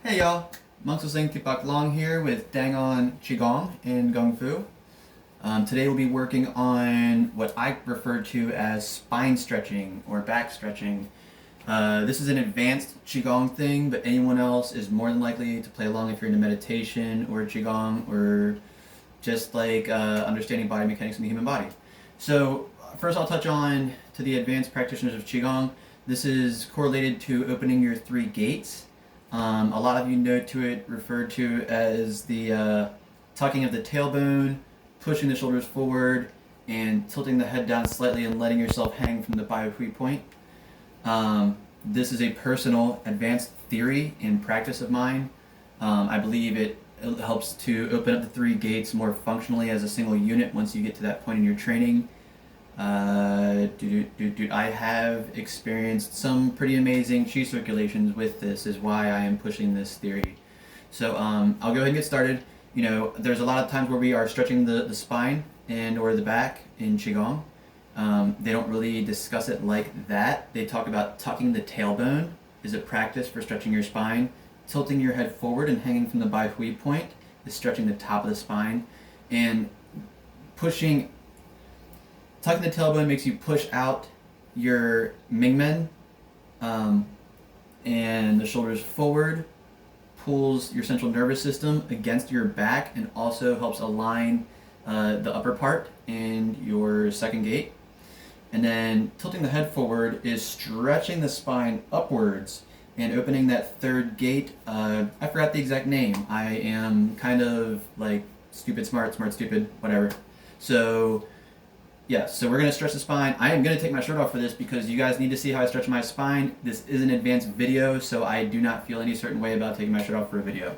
Hey y'all, Monks Sing Tipak Long here with Dang on Qigong and Kung Fu. Today we'll be working on what I refer to as spine stretching or back stretching. This is an advanced Qigong thing, but anyone else is more than likely to play along if you're into meditation or Qigong or just like understanding body mechanics in the human body. So first I'll touch on to the advanced practitioners of Qigong. This is correlated to opening your three gates. A lot of you know to it referred to as the tucking of the tailbone, pushing the shoulders forward, and tilting the head down slightly and letting yourself hang from the Bajiquan point. This is a personal advanced theory and practice of mine. I believe it helps to open up the three gates more functionally as a single unit once you get to that point in your training. I have experienced some pretty amazing chi circulations with this, is why I am pushing this theory. So I'll go ahead and get started. You know, there's a lot of times where we are stretching the spine and or the back in Qigong. They don't really discuss it like that. They talk about tucking the tailbone is a practice for stretching your spine. Tilting your head forward and hanging from the Bajiquan point is stretching the top of the spine. And tucking the tailbone makes you push out your Mingmen, and the shoulders forward, pulls your central nervous system against your back, and also helps align the upper part and your second gate. And then tilting the head forward is stretching the spine upwards and opening that third gate. I forgot the exact name. I am kind of like stupid, smart, smart, stupid, whatever. So so we're going to stretch the spine. I am going to take my shirt off for this because you guys need to see how I stretch my spine. This is an advanced video, so I do not feel any certain way about taking my shirt off for a video.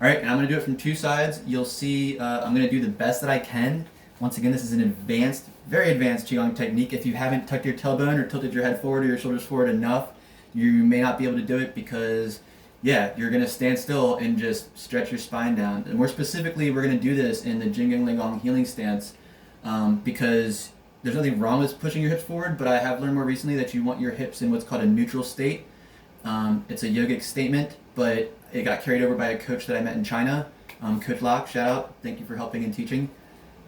Alright, and I'm going to do it from two sides. You'll see I'm going to do the best that I can. Once again, this is an advanced, very advanced Qigong technique. If you haven't tucked your tailbone or tilted your head forward or your shoulders forward enough, you may not be able to do it because, you're going to stand still and just stretch your spine down. And more specifically, we're going to do this in the Gangli healing stance. Because there's nothing wrong with pushing your hips forward, but I have learned more recently that you want your hips in what's called a neutral state. It's a yogic statement, but it got carried over by a coach that I met in China, Coach Locke, shout out, thank you for helping and teaching.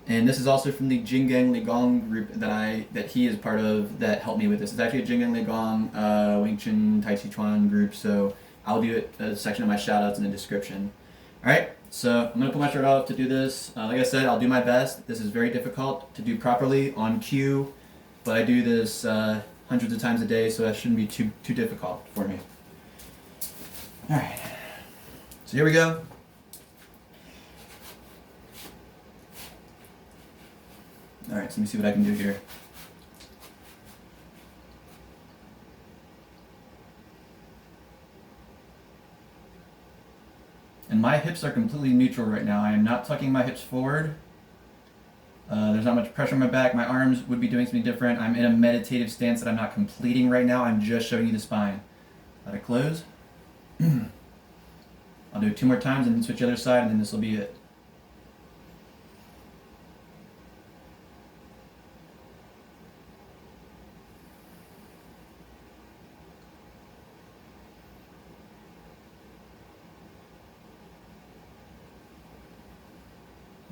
And this is also from the Qigong group that he is part of that helped me with this. It's actually a Qigong, Wing Chun, Taijiquan group, so I'll do a section of my shout outs in the description. Alright, so I'm going to put my shirt off to do this. Like I said, I'll do my best. This is very difficult to do properly on cue, but I do this hundreds of times a day, so that shouldn't be too difficult for me. Alright, so here we go. Alright, so let me see what I can do here. And my hips are completely neutral right now. I am not tucking my hips forward. There's not much pressure on my back. My arms would be doing something different. I'm in a meditative stance that I'm not completing right now. I'm just showing you the spine. Let it close. I'll do it two more times and then switch the other side, and then this will be it.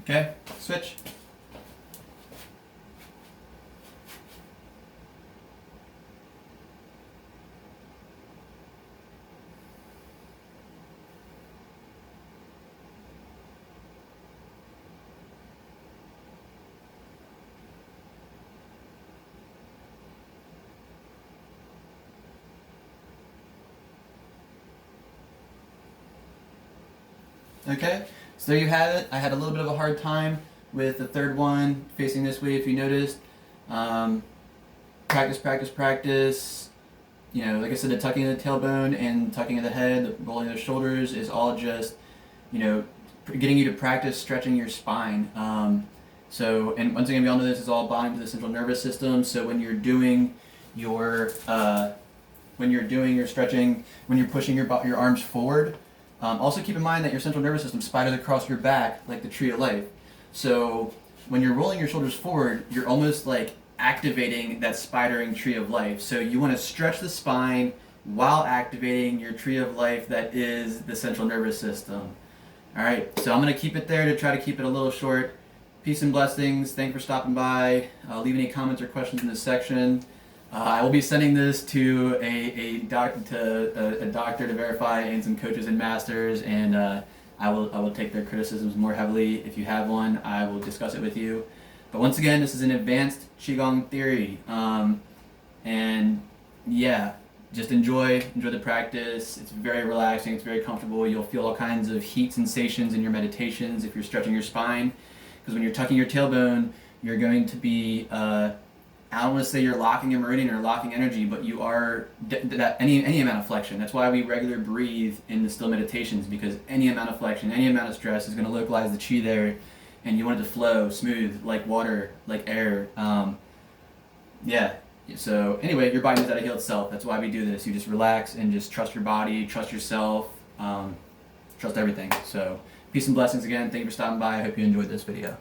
Okay, switch. Okay, so there you have it. I had a little bit of a hard time with the third one facing this way, if you noticed. Practice. You know, like I said, the tucking of the tailbone and tucking of the head, the rolling of the shoulders is all just, getting you to practice stretching your spine. And once again, we all know this is all bonding to the central nervous system. So when you're doing your stretching, when you're pushing your arms forward, also keep in mind that your central nervous system spiders across your back like the tree of life. So when you're rolling your shoulders forward, you're almost like activating that spidering tree of life. So you want to stretch the spine while activating your tree of life that is the central nervous system. All right, so I'm going to keep it there to try to keep it a little short. Peace and blessings. Thanks for stopping by. Leave any comments or questions in this section. I will be sending this to a doctor to verify, and some coaches and masters, and I will take their criticisms more heavily. If you have one, I will discuss it with you. But once again, this is an advanced Qigong theory, and yeah, just enjoy the practice. It's very relaxing. It's very comfortable. You'll feel all kinds of heat sensations in your meditations if you're stretching your spine, because when you're tucking your tailbone, you're going to be I don't want to say you're locking a meridian or locking energy, but you are any amount of flexion. That's why we regularly breathe in the still meditations, because any amount of flexion, any amount of stress is going to localize the chi there, and you want it to flow smooth like water, like air. Yeah. So anyway, your body knows how to heal itself. That's why we do this. You just relax and just trust your body, trust yourself, trust everything. So peace and blessings again. Thank you for stopping by. I hope you enjoyed this video.